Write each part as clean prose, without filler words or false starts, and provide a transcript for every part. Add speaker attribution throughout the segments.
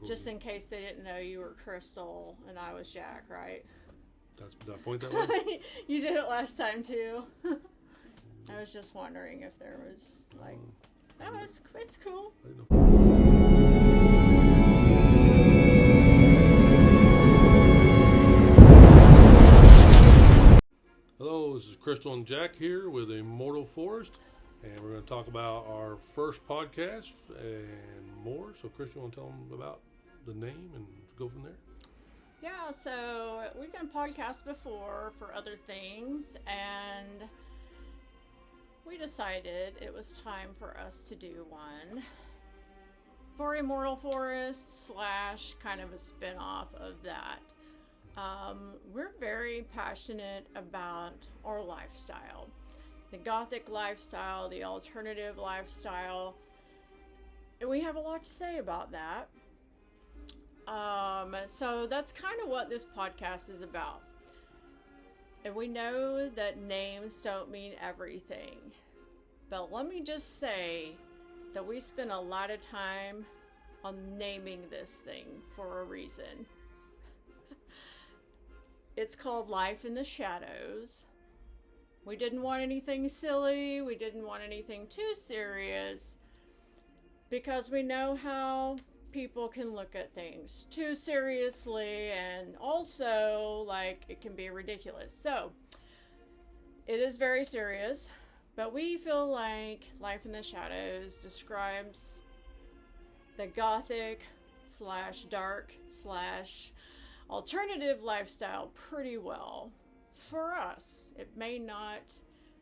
Speaker 1: Just in case they didn't know you were Crystal and I was Jack, right?
Speaker 2: Did I point that way?
Speaker 1: You did it last time too. I was just wondering if there was like, no, it's cool.
Speaker 2: Hello, this is Crystal and Jack here with Immortal Forest, and we're going to talk about our first podcast and more. So, Crystal, you want to tell them about the name and go from there?
Speaker 1: Yeah, so we've done podcasts before for other things, and we decided it was time for us to do one for Immortal Forest / kind of a spin-off of that. We're very passionate about our lifestyle, the Gothic lifestyle, the alternative lifestyle, and we have a lot to say about that. So that's kind of what this podcast is about. And we know that names don't mean everything, but let me just say that we spent a lot of time on naming this thing for a reason. It's called Life in the Shadows. We didn't want anything silly. We didn't want anything too serious, because we know how people can look at things too seriously, and also like it can be ridiculous. So it is very serious, but we feel like Life in the Shadows describes the Gothic / dark / alternative lifestyle pretty well. For us, it may not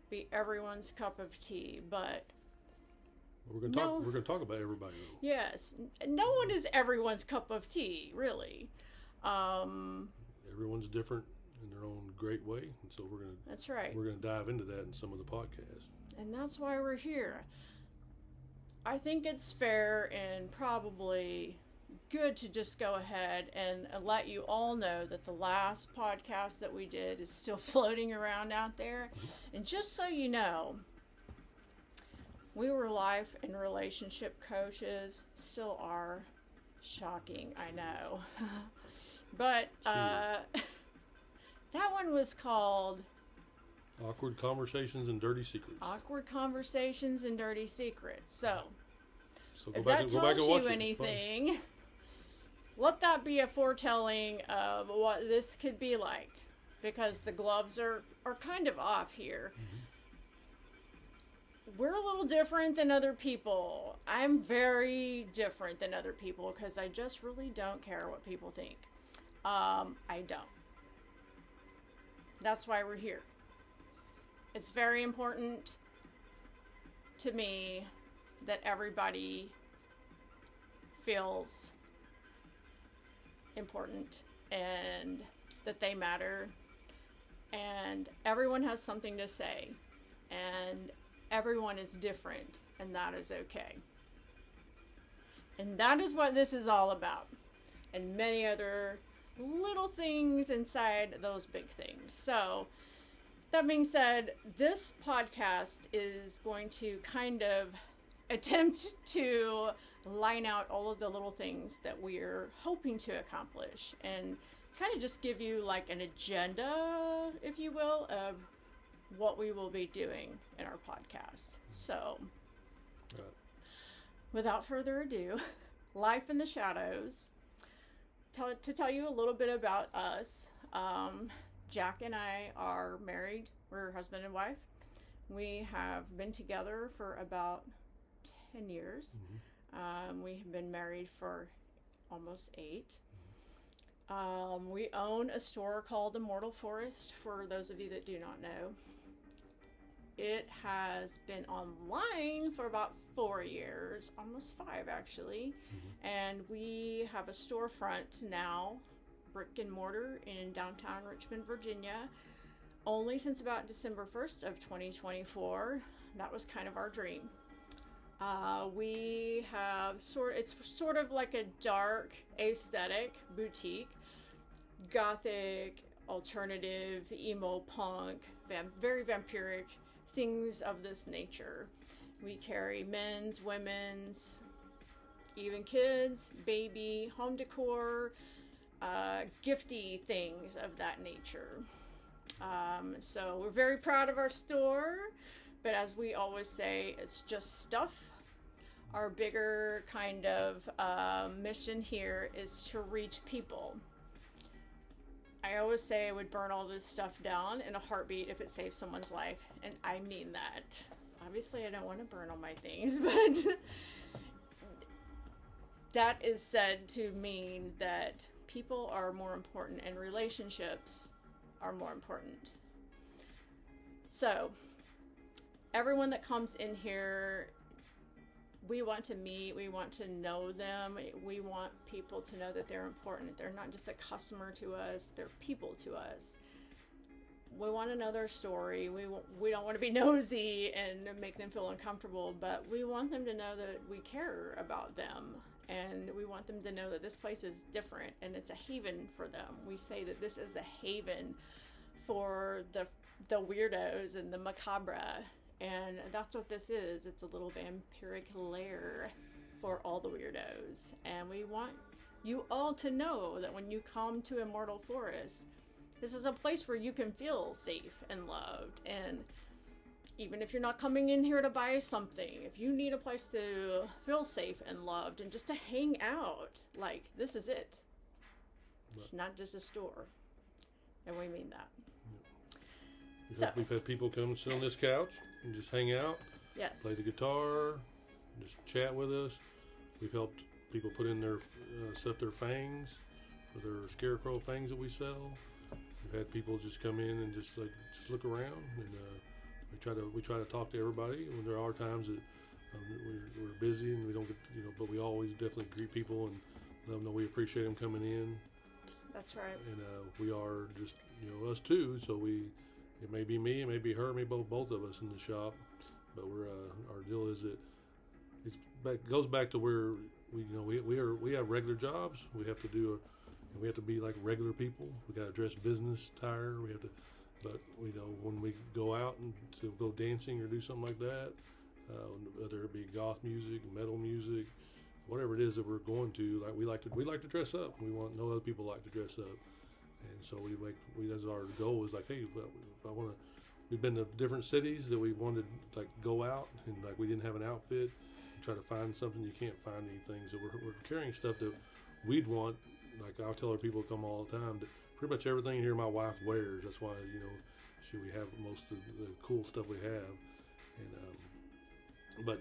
Speaker 1: be everyone's cup of tea, but
Speaker 2: we're going to talk about everybody.
Speaker 1: Yes, no one is everyone's cup of tea, really.
Speaker 2: Everyone's different in their own great way, and so
Speaker 1: that's right.
Speaker 2: We're going to dive into that in some of the podcasts,
Speaker 1: and that's why we're here. I think it's fair and probably good to just go ahead and let you all know that the last podcast that we did is still floating around out there. And just so you know, we were life and relationship coaches, still are. Shocking, I know. But that one was called
Speaker 2: Awkward Conversations and Dirty Secrets.
Speaker 1: Awkward Conversations and Dirty Secrets. So
Speaker 2: go
Speaker 1: if
Speaker 2: back
Speaker 1: that
Speaker 2: and
Speaker 1: tells
Speaker 2: watch
Speaker 1: you
Speaker 2: it.
Speaker 1: anything, let that be a foretelling of what this could be like, because the gloves are kind of off here. Mm-hmm. We're a little different than other people. I'm very different than other people because I just really don't care what people think. I don't. That's why we're here. It's very important to me that everybody feels important and that they matter, and everyone has something to say, and everyone is different, and that is okay. And that is what this is all about, and many other little things inside those big things. So that being said, this podcast is going to kind of attempt to line out all of the little things that we're hoping to accomplish, and kind of just give you like an agenda, if you will, of what we will be doing in our podcast. So without further ado, Life in the Shadows. To tell you a little bit about us, Jack and I are married. We're husband and wife. We have been together for about 10 years. Mm-hmm. We have been married for almost 8. We own a store called Immortal Forest, for those of you that do not know. It has been online for about 4 years, almost 5 actually. Mm-hmm. And we have a storefront now, brick and mortar, in downtown Richmond, Virginia, only since about December 1st of 2024. That was kind of our dream. We have it's sort of like a dark aesthetic boutique, Gothic, alternative, emo, punk, very vampiric, things of this nature. We carry men's, women's, even kids, baby, home decor, gifty things of that nature. So we're very proud of our store, but as we always say, it's just stuff. Our bigger kind of mission here is to reach people. I always say I would burn all this stuff down in a heartbeat if it saves someone's life, and I mean that. Obviously, I don't want to burn all my things, but that is said to mean that people are more important and relationships are more important. So, everyone that comes in here, we want to meet, we want to know them, we want people to know that they're important. They're not just a customer to us, they're people to us. We want to know their story. We don't want to be nosy and make them feel uncomfortable, but we want them to know that we care about them. And we want them to know that this place is different and it's a haven for them. We say that this is a haven for the weirdos and the macabre. And that's what this is. It's a little vampiric lair for all the weirdos. And we want you all to know that when you come to Immortal Forest, this is a place where you can feel safe and loved. And even if you're not coming in here to buy something, if you need a place to feel safe and loved and just to hang out, like, this is it. It's not just a store. And we mean that.
Speaker 2: We've had people come sit on this couch and just hang out,
Speaker 1: yes,
Speaker 2: play the guitar, just chat with us. We've helped people put in their set up their fangs for their scarecrow fangs that we sell. We've had people just come in and just look around, and we try to talk to everybody. When there are times that we're busy and we don't get, but we always definitely greet people and let them know we appreciate them coming in.
Speaker 1: That's right.
Speaker 2: And we are just us too, so it may be me, it may be her, it may be both of us in the shop, but our deal is that it goes back to where we have regular jobs. We have to be like regular people. We got to dress business attire. But when we go out and to go dancing or do something like that, whether it be goth music, metal music, whatever it is that we're going to, like we like to dress up. We want no other people like to dress up. And so that's our goal is like, hey, if I want to, we've been to different cities that we wanted to go out and we didn't have an outfit, and try to find something. You can't find anything. So we're carrying stuff that we'd want. Like I'll tell our people come all the time that pretty much everything here my wife wears. That's why, we have most of the cool stuff we have. And, but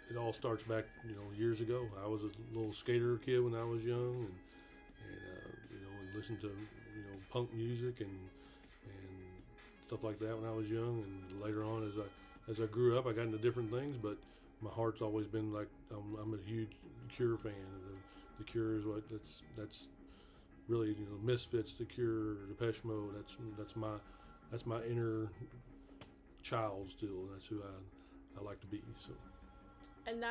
Speaker 2: it all starts back, years ago. I was a little skater kid when I was young and listened to, punk music and stuff like that when I was young. And later on, as I grew up, I got into different things, but my heart's always been like, I'm a huge Cure fan. The Cure is that's really, Misfits, The Cure, Depeche Mode. That's my inner child still, and that's who I like to be. So,
Speaker 1: and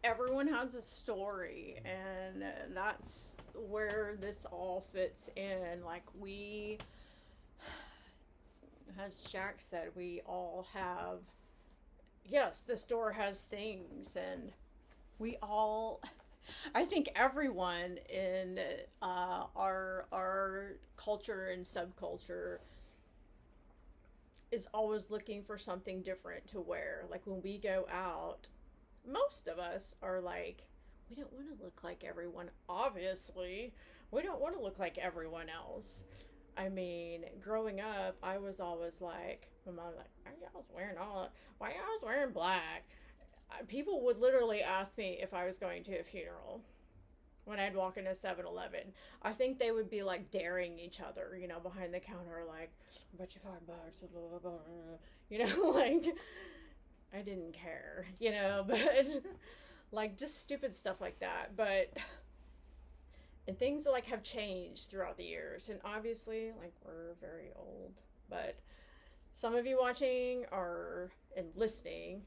Speaker 1: everyone has a story, and that's where this all fits in. Like as Jack said, we all have. Yes, the store has things, and we all. I think everyone in our culture and subculture is always looking for something different to wear. Like when we go out, most of us are like, we don't want to look like everyone. Obviously, we don't want to look like everyone else. I mean, growing up, I was always like, my mom was like, why are y'all wearing black? People would literally ask me if I was going to a funeral when I'd walk into 7-Eleven. I think they would be like daring each other, behind the counter, like, I bet you $5, blah, blah, blah. Like, I didn't care, but like just stupid stuff like that. But, and things have changed throughout the years. And obviously, we're very old, but some of you watching and listening,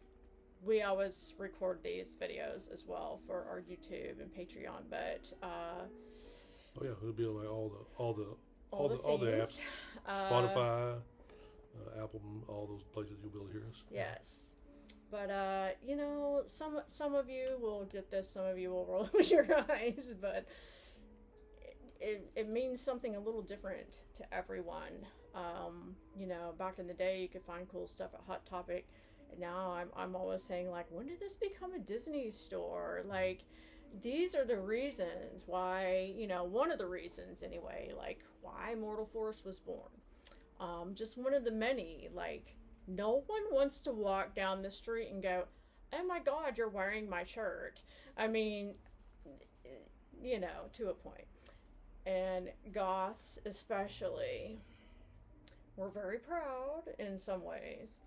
Speaker 1: we always record these videos as well for our YouTube and Patreon, but
Speaker 2: it'll be like all the apps, Spotify, Apple, all those places you'll be able to hear us.
Speaker 1: Yes, But you know, some of you will get this, some of you will roll your eyes, but it means something a little different to everyone. You know, back in the day, you could find cool stuff at Hot Topic. And now I'm always saying, like, when did this become a Disney store? Like, these are the reasons why, you know, one of the reasons anyway, like, why Mortal Force was born. Just one of the many. Like, no one wants to walk down the street and go, oh my God, you're wearing my shirt. I mean, you know, to a point. And Goths, especially, we're very proud in some ways.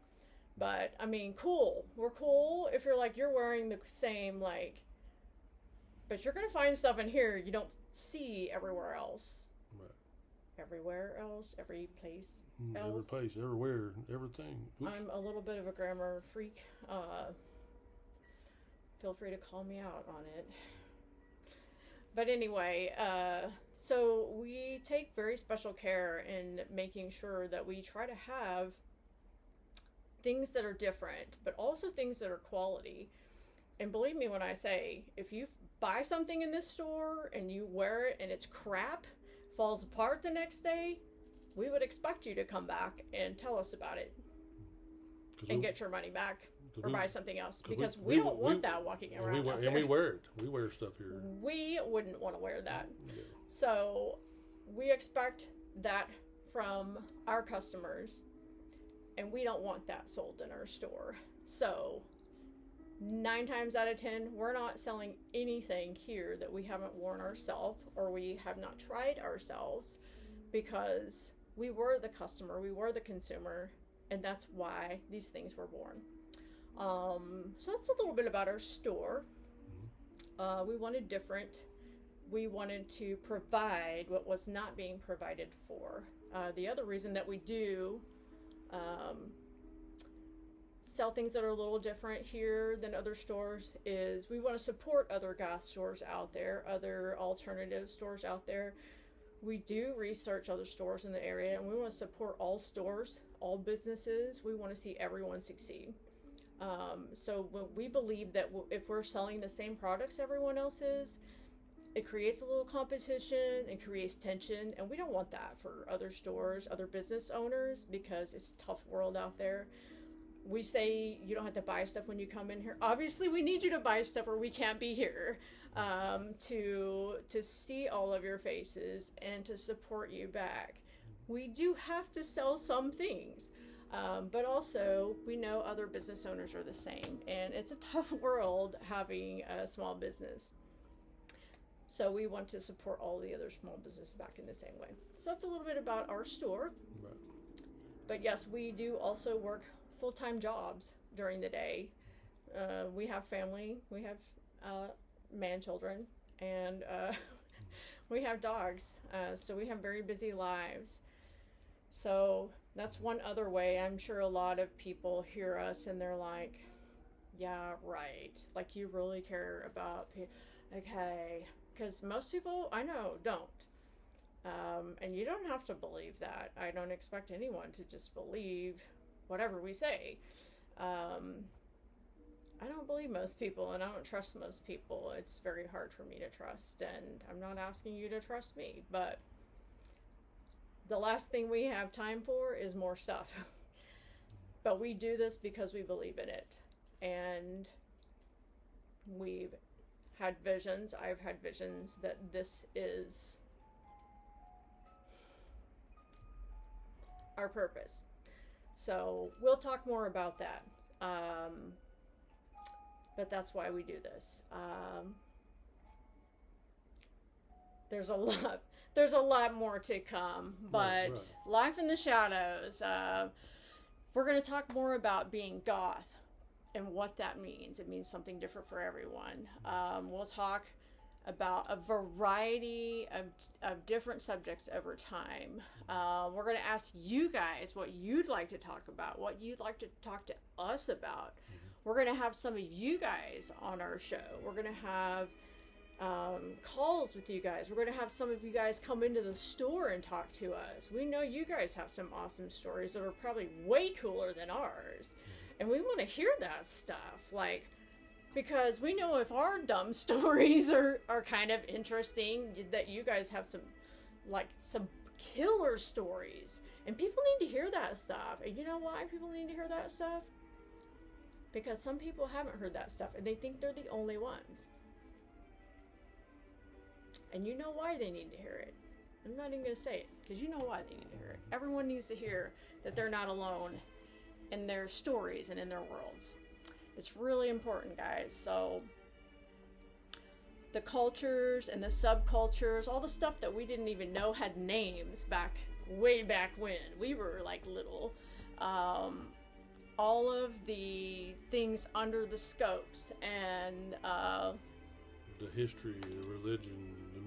Speaker 1: But, I mean, cool. We're cool if you're like, you're wearing the same, like, but you're going to find stuff in here you don't see everywhere else.
Speaker 2: Right.
Speaker 1: Everywhere else, every place
Speaker 2: Every
Speaker 1: else.
Speaker 2: place, everywhere, everything. Oops.
Speaker 1: I'm a little bit of a grammar freak. Feel free to call me out on it. But anyway, so we take very special care in making sure that we try to have things that are different, but also things that are quality. And believe me when I say, if you buy something in this store and you wear it and it's crap, falls apart the next day, we would expect you to come back and tell us about it and get your money back or buy something else, because we don't want that walking around out there.
Speaker 2: And we wear it. We wear stuff here.
Speaker 1: We wouldn't want to wear that.
Speaker 2: Yeah.
Speaker 1: So we expect that from our customers, and we don't want that sold in our store. So 9 times out of 10, we're not selling anything here that we haven't worn ourselves or we have not tried ourselves, because we were the customer, we were the consumer, and that's why these things were born. So that's a little bit about our store. We wanted different. We wanted to provide what was not being provided for. The other reason that we do sell things that are a little different here than other stores is we want to support other goth stores out there, other alternative stores out there. We do research other stores in the area, and we want to support all stores, all businesses. We want to see everyone succeed. So we believe that if we're selling the same products everyone else is, it creates a little competition, it creates tension, and we don't want that for other stores, other business owners, because it's a tough world out there. We say you don't have to buy stuff when you come in here. Obviously, we need you to buy stuff or we can't be here, to see all of your faces and to support you back. We do have to sell some things, but also we know other business owners are the same, and it's a tough world having a small business. So we want to support all the other small businesses back in the same way. So that's a little bit about our store.
Speaker 2: Right.
Speaker 1: But yes, we do also work full-time jobs during the day. We have family, we have man-children, and we have dogs. So we have very busy lives. So that's one other way. I'm sure a lot of people hear us and they're like, yeah, right. Like, you really care about okay. Because most people I know don't. And you don't have to believe that. I don't expect anyone to just believe whatever we say. I don't believe most people, and I don't trust most people. It's very hard for me to trust, and I'm not asking you to trust me, but the last thing we have time for is more stuff. But we do this because we believe in it, and we've had visions. I've had visions that this is our purpose. So we'll talk more about that. But that's why we do this. There's a lot more to come, but
Speaker 2: right.
Speaker 1: Life in the Shadows. We're going to talk more about being goth and what that means. It means something different for everyone. We'll talk about a variety of different subjects over time. We're going to ask you guys what you'd like to talk about, what you'd like to talk to us about. We're going to have some of you guys on our show. We're going to have calls with you guys. We're going to have some of you guys come into the store and talk to us. We know you guys have some awesome stories that are probably way cooler than ours. And we want to hear that stuff, like, because we know if our dumb stories are kind of interesting, that you guys have some killer stories. And people need to hear that stuff. And you know why people need to hear that stuff? Because some people haven't heard that stuff and they think they're the only ones. And you know why they need to hear it. I'm not even going to say it, because you know why they need to hear it. Everyone needs to hear that they're not alone in their stories and in their worlds. It's really important, guys. So the cultures and the subcultures, all the stuff that we didn't even know had names way back when we were like little, all of the things under the scopes, and
Speaker 2: the history, the religion, the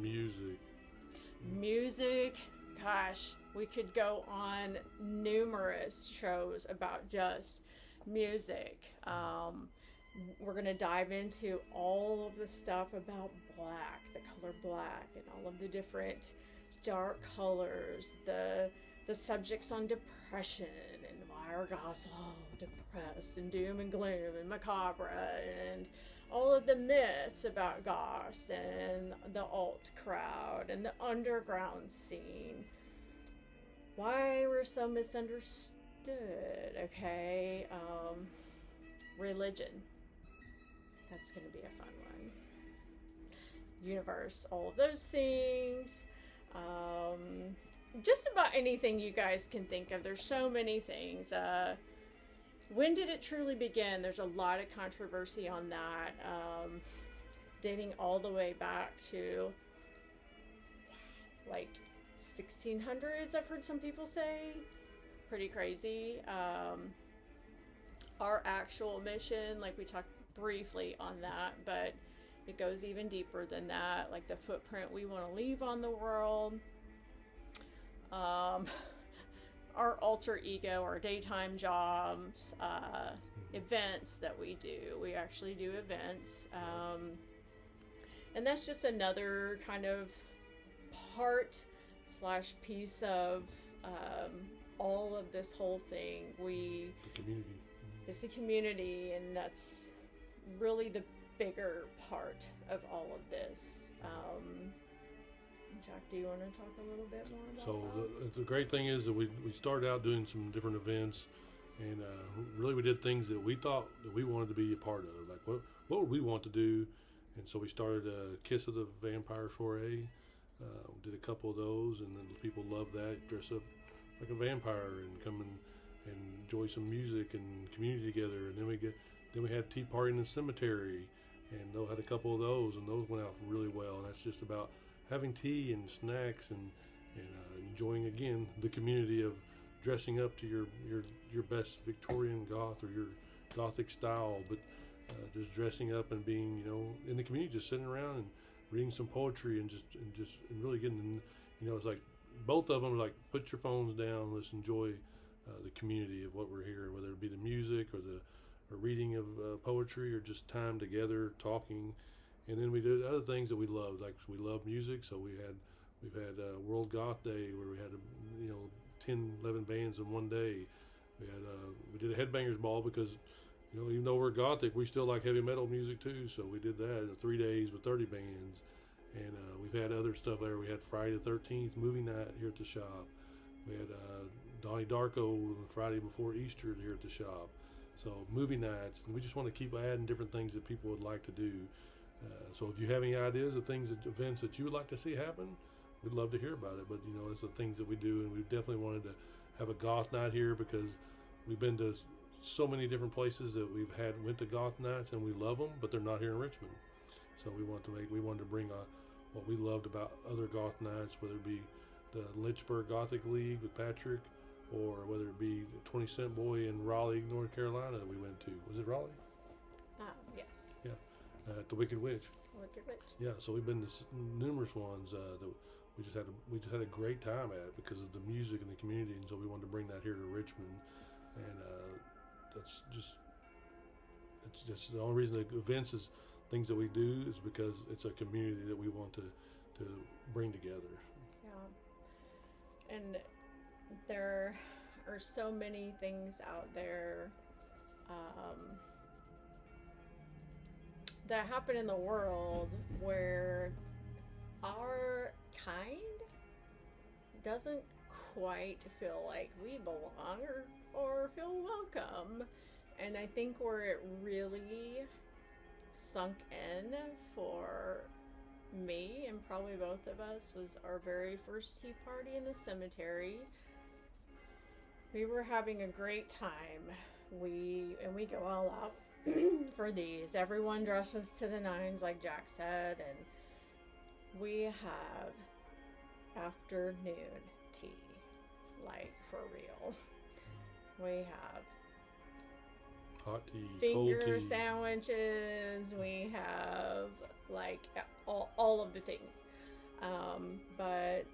Speaker 1: music. Gosh, we could go on numerous shows about just music. We're going to dive into all of the stuff about black, the color black, and all of the different dark colors, the subjects on depression, and why are goths all depressed, and doom and gloom, and macabre, and all of the myths about goths, and the alt crowd, and the underground scene. Why we're so misunderstood, okay? Religion. That's going to be a fun one. Universe, all of those things. Just about anything you guys can think of. There's so many things. When did it truly begin? There's a lot of controversy on that. Dating all the way back to like 1600s, I've heard some people say. Pretty crazy. Our actual mission, like we talked briefly on that, but it goes even deeper than that, like the footprint we want to leave on the world. Our alter ego, our daytime jobs, events that we do. We actually do events. And that's just another kind of part/piece of all of this whole thing.
Speaker 2: the community.
Speaker 1: It's the community, and that's really the bigger part of all of this. Jack, do you want to talk a little bit more about that?
Speaker 2: The great thing is that we started out doing some different events, and really we did things that we thought that we wanted to be a part of. Like what would we want to do? And so we started Kiss of the Vampire Soiree. We did a couple of those, and then people loved that. Dress up like a vampire and come and enjoy some music and community together. And then we had Tea Party in the Cemetery, and they had a couple of those, and those went out really well. And that's just about having tea and snacks and enjoying again the community of dressing up to your best Victorian goth or your gothic style, but just dressing up and being in the community, just sitting around and reading some poetry and really getting it's like both of them are like, put your phones down, let's enjoy the community of what we're here, whether it be the music or the reading of poetry or just time together talking. And then we did other things that we loved, like we love music, so we've had World Goth Day where we had 10, 11 bands in one day. We did a headbangers ball because even though we're gothic, we still like heavy metal music too. So we did that in 3 days with 30 bands, and we've had other stuff there. We had Friday the 13th movie night here at the shop. We had Donnie Darko the Friday before Easter here at the shop. So movie nights, and we just want to keep adding different things that people would like to do. So if you have any ideas of events that you would like to see happen, we'd love to hear about it. But it's the things that we do, and we definitely wanted to have a goth night here because we've been to so many different places that went to goth nights, and we love them, but they're not here in Richmond. So we wanted to bring what we loved about other goth nights, whether it be the Lynchburg Gothic League with Patrick, or whether it be the 20 Cent Boy in Raleigh, North Carolina that we went to. Was it Raleigh?
Speaker 1: Yes.
Speaker 2: Yeah. At the Wicked Witch.
Speaker 1: Wicked Witch.
Speaker 2: Yeah, so we've been to numerous ones that we just had a great time at because of the music and the community, and so we wanted to bring that here to Richmond. And it's just the only reason the events is things that we do is because it's a community that we want to bring together.
Speaker 1: Yeah. And there are so many things out there that happen in the world where our kind doesn't quite feel like we belong or feel welcome. And I think where it really sunk in for me and probably both of us was our very first tea party in the cemetery. We were having a great time. We go all out for these. Everyone dresses to the nines, like Jack said, and we have afternoon tea, like for real. We have
Speaker 2: hot tea,
Speaker 1: finger
Speaker 2: cold tea,
Speaker 1: sandwiches. We have like all of the things. But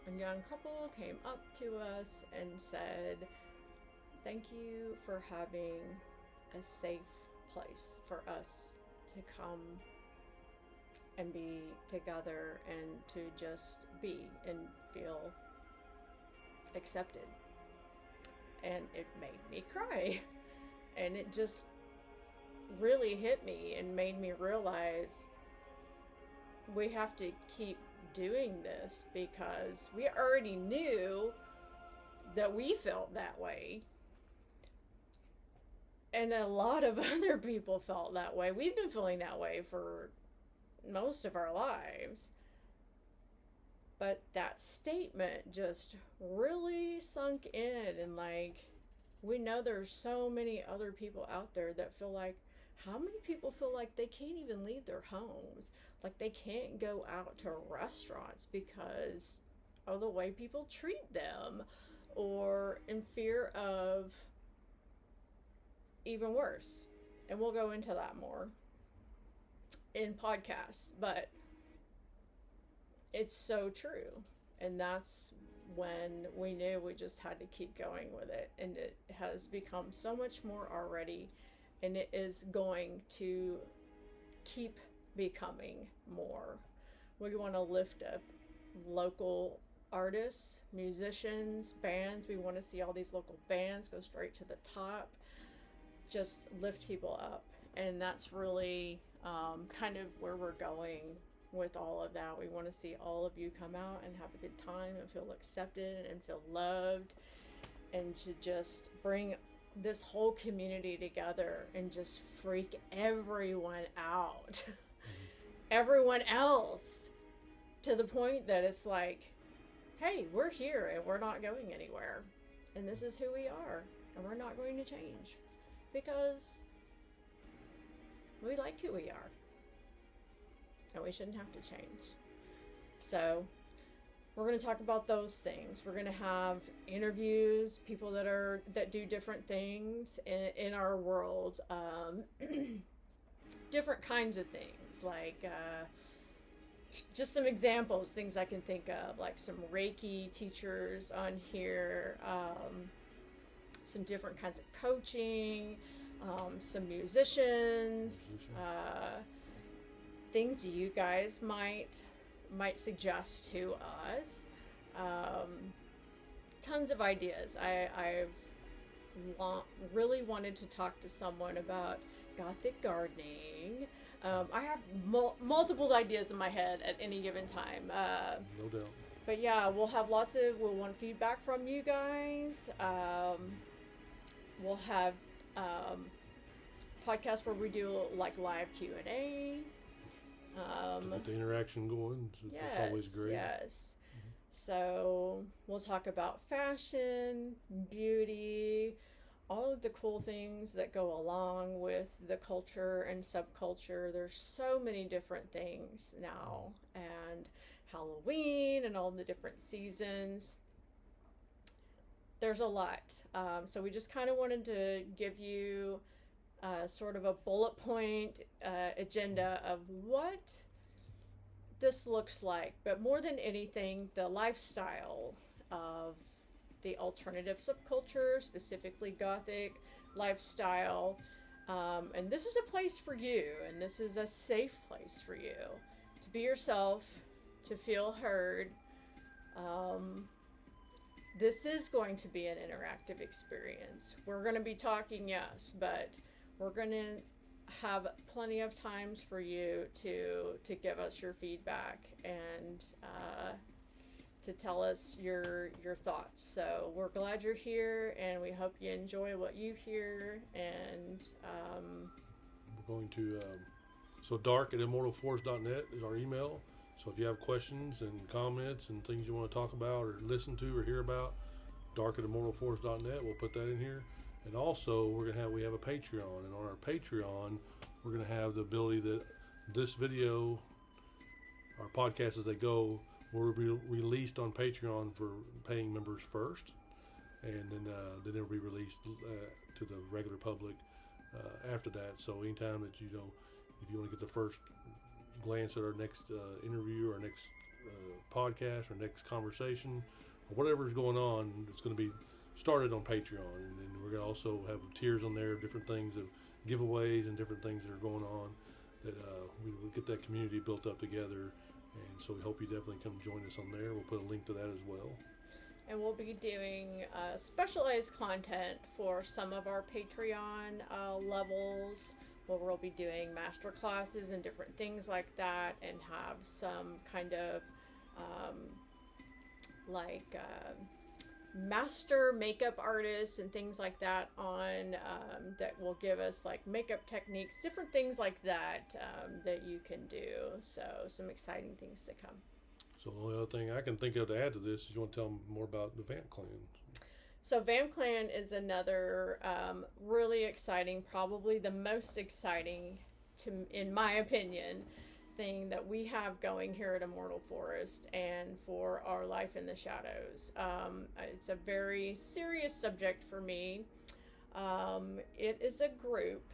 Speaker 1: a young couple came up to us and said, "Thank you for having a safe place for us to come and be together and to just be and feel accepted." And it made me cry. And it just really hit me and made me realize we have to keep doing this, because we already knew that we felt that way. And a lot of other people felt that way. We've been feeling that way for most of our lives. But that statement just really sunk in, and like, we know there's so many other people out there that feel like, how many people feel like they can't even leave their homes? Like they can't go out to restaurants because of the way people treat them, or in fear of even worse. And we'll go into that more in podcasts, but it's so true. And that's when we knew we just had to keep going with it. And it has become so much more already, and it is going to keep becoming more. We want to lift up local artists, musicians, bands. We want to see all these local bands go straight to the top, just lift people up. And that's really kind of where we're going with all of that. We want to see all of you come out and have a good time and feel accepted and feel loved, and to just bring this whole community together and just freak everyone out. Everyone else, to the point that it's like, hey, we're here and we're not going anywhere, and this is who we are, and we're not going to change, because we like who we are, and we shouldn't have to change. So we're going to talk about those things. We're going to have interviews, people that do different things in our world, different kinds of things, like just some examples, things I can think of, like some Reiki teachers on here, some different kinds of coaching, some musicians, things you guys might suggest to us. Tons of ideas. I've really wanted to talk to someone about Gothic gardening. I have multiple ideas in my head at any given time.
Speaker 2: No doubt.
Speaker 1: But yeah, we'll want feedback from you guys. We'll have podcasts where we do like live Q&A.
Speaker 2: To get the interaction going. So
Speaker 1: yes,
Speaker 2: that's always great.
Speaker 1: Yes. Mm-hmm. So we'll talk about fashion, beauty, all of the cool things that go along with the culture and subculture. There's so many different things now, and Halloween and all the different seasons. There's a lot. So we just kind of wanted to give you sort of a bullet point agenda of what this looks like, but more than anything, the lifestyle of the alternative subculture, specifically Gothic lifestyle. And this is a place for you, and this is a safe place for you to be yourself, to feel heard. this is going to be an interactive experience. We're going to be talking, yes, but we're going to have plenty of times for you to give us your feedback and to tell us your thoughts. So we're glad you're here, and we hope you enjoy what you hear. And
Speaker 2: we're going to so dark@immortalforce.net is our email. So if you have questions and comments and things you want to talk about or listen to or hear about, dark@immortalforce.net, we'll put that in here. And also we have a Patreon, and on our Patreon we're going to have the ability that this video, our podcast as they go, will be released on Patreon for paying members first, and then it'll be released to the regular public after that. So anytime that if you want to get the first glance at our next interview or next podcast or next conversation or whatever is going on, it's going to be started on Patreon. And then we're going to also have tiers on there, different things of giveaways and different things that are going on that we will get that community built up together. And so we hope you definitely come join us on there. We'll put a link to that as well.
Speaker 1: And we'll be doing specialized content for some of our Patreon levels, where we'll be doing master classes and different things like that, and have some kind of master makeup artists and things like that on that will give us like makeup techniques, different things like that that you can do. So some exciting things to come.
Speaker 2: So the only other thing I can think of to add to this is you want to tell them more about the Vamp Clan.
Speaker 1: So Vamp Clan is another really exciting, probably the most exciting, in my opinion, thing that we have going here at Immortal Forest and for our life in the shadows. It's a very serious subject for me. It is a group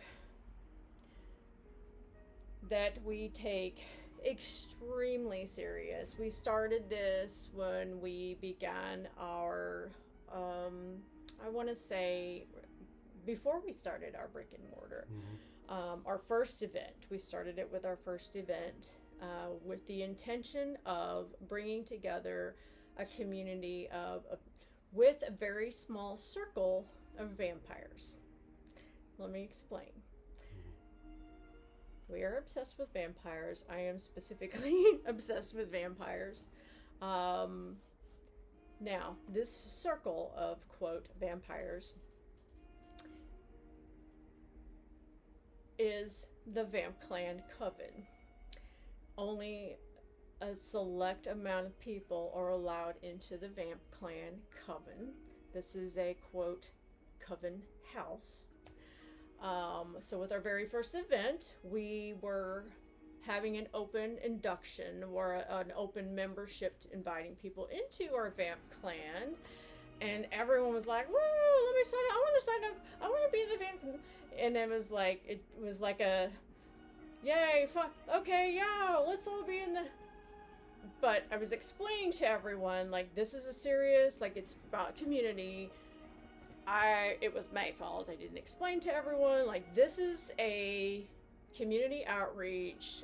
Speaker 1: that we take extremely serious. We started this when we began our I want to say before we started our brick and mortar. Our first event, we started it with our first event with the intention of bringing together a community with a very small circle of vampires. Let me explain. We are obsessed with vampires. I am specifically obsessed with vampires. Now, this circle of, quote, vampires is the Vamp Clan Coven. Only a select amount of people are allowed into the Vamp Clan Coven. This is a, quote, coven house. So with our very first event, we were having an open induction or an open membership, inviting people into our Vamp Clan. And everyone was like, woo, let me sign up. I want to sign up. I want to be in the Vamp. And it was like a, yay, fun. Okay, yeah, let's all be in the. But I was explaining to everyone, like, this is a serious, like, it's about community. It was my fault. I didn't explain to everyone, like, this is a community outreach.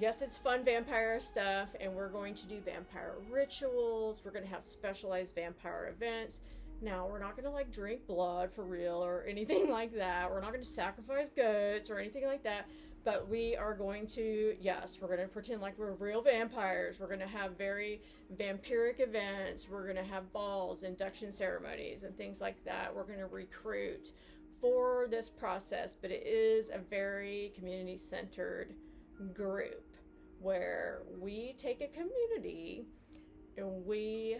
Speaker 1: Yes, it's fun vampire stuff, and we're going to do vampire rituals. We're going to have specialized vampire events. Now, we're not going to, like, drink blood for real or anything like that. We're not going to sacrifice goats or anything like that. But we are going to, yes, we're going to pretend like we're real vampires. We're going to have very vampiric events. We're going to have balls, induction ceremonies, and things like that. We're going to recruit for this process, but it is a very community-centered group where we take a community and we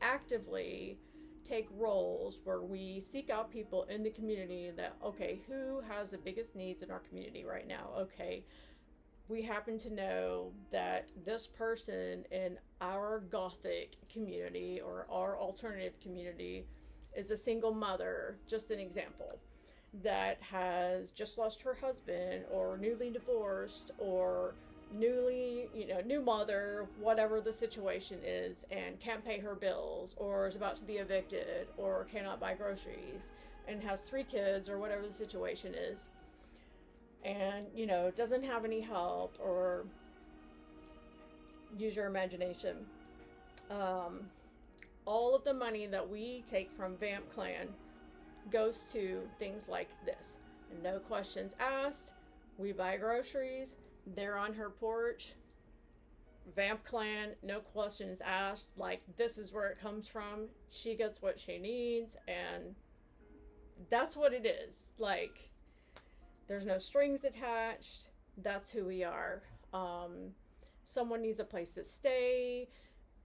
Speaker 1: actively take roles where we seek out people in the community that, okay, who has the biggest needs in our community right now? Okay, we happen to know that this person in our Gothic community or our alternative community is a single mother, just an example, that has just lost her husband or newly divorced or new mother, whatever the situation is, and can't pay her bills or is about to be evicted or cannot buy groceries and has 3 kids or whatever the situation is, and doesn't have any help, or use your imagination, all of the money that we take from Vamp Clan goes to things like this. No questions asked. We buy groceries. They're on her porch. Vamp Clan, no questions asked. Like, this is where it comes from. She gets what she needs, and that's what it is. Like, there's no strings attached. That's who we are. Someone needs a place to stay.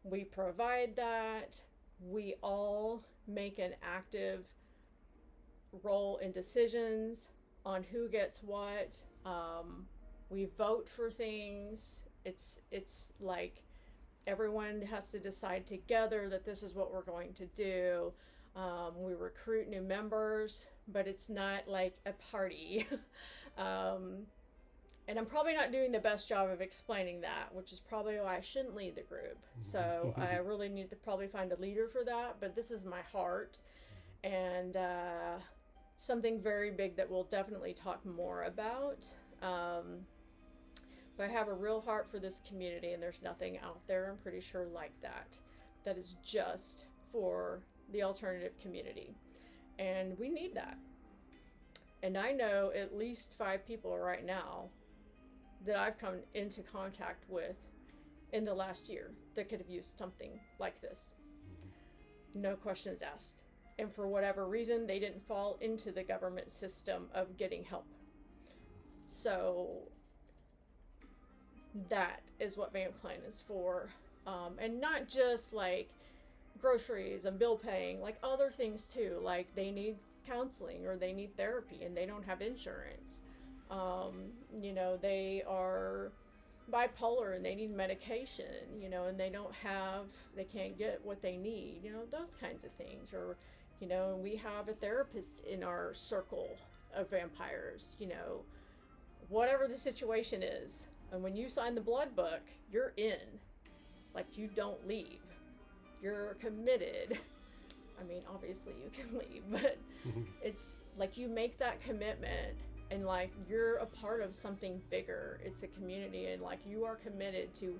Speaker 1: We provide that. We all make an active role in decisions on who gets what. We vote for things. It's like everyone has to decide together that this is what we're going to do. We recruit new members, but it's not like a party. And I'm probably not doing the best job of explaining that, which is probably why I shouldn't lead the group. So I really need to probably find a leader for that, but this is my heart. And something very big that we'll definitely talk more about. But I have a real heart for this community, and there's nothing out there, I'm pretty sure, like that is just for the alternative community. And we need that. And I know at least 5 people right now that I've come into contact with in the last year that could have used something like this. No questions asked. And for whatever reason, they didn't fall into the government system of getting help. So that is what Vamp Clan is for. And not just like groceries and bill paying, like other things too. Like they need counseling or they need therapy and they don't have insurance. They are bipolar and they need medication, and they can't get what they need, those kinds of things. Or, we have a therapist in our circle of vampires, whatever the situation is. And when you sign the blood book, you're in. Like, you don't leave. You're committed. I mean, obviously you can leave, but it's like you make that commitment and like you're a part of something bigger. It's a community, and like you are committed to,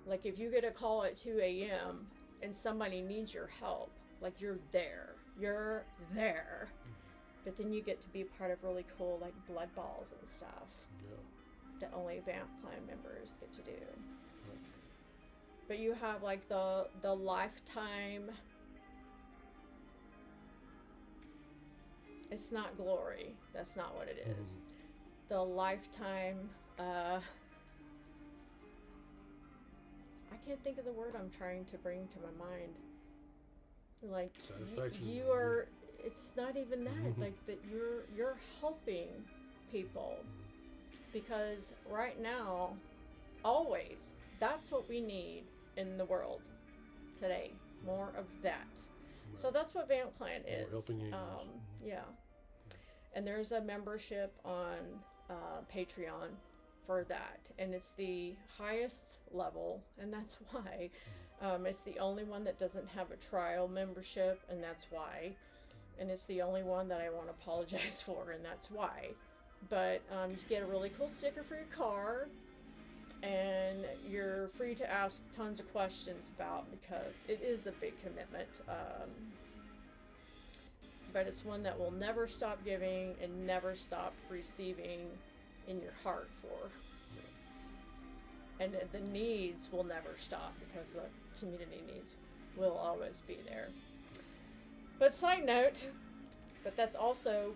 Speaker 1: like, if you get a call at 2 a.m. and somebody needs your help, like you're there. But then you get to be part of really cool like blood balls and stuff that only Vamp Clan members get to do. But you have like the lifetime. It's not glory. That's not what it is. The lifetime, I can't think of the word I'm trying to bring to my mind. Like, you are, it's not even that. Like, that you're helping people. Because right now, always, that's what we need in the world today. More of that. So that's what Vamp Clan is.
Speaker 2: Helping angels.
Speaker 1: Yeah. And there's a membership on Patreon for that. And it's the highest level, and that's why. It's the only one that doesn't have a trial membership, and that's why. And it's the only one that I want to apologize for, and that's why. But you get a really cool sticker for your car, and you're free to ask tons of questions about, because it is a big commitment. But it's one that will never stop giving and never stop receiving in your heart for. And the needs will never stop, because the community needs will always be there. But side note, but that's also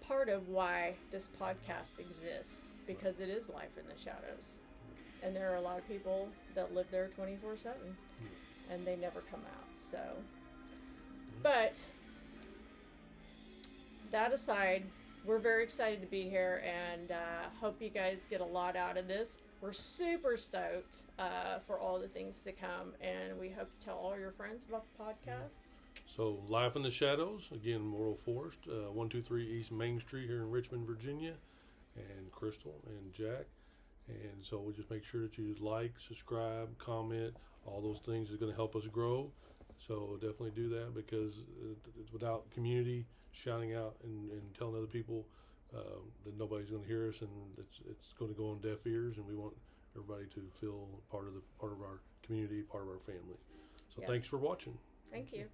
Speaker 1: part of why this podcast exists, because it is life in the shadows. And there are a lot of people that live there 24/7 and they never come out. So, but that aside, we're very excited to be here, and hope you guys get a lot out of this. We're super stoked for all the things to come, and we hope to tell all your friends about the podcast.
Speaker 2: So, Life in the Shadows, again, Immortal Forest, 123 East Main Street here in Richmond, Virginia, and Crystal and Jack. And so we just make sure that you like, subscribe, comment, all those things is going to help us grow. So definitely do that, because it's without community shouting out and telling other people that nobody's going to hear us, and it's going to go on deaf ears. And we want everybody to feel part of our community, part of our family. So Thanks for watching.
Speaker 1: Thank you.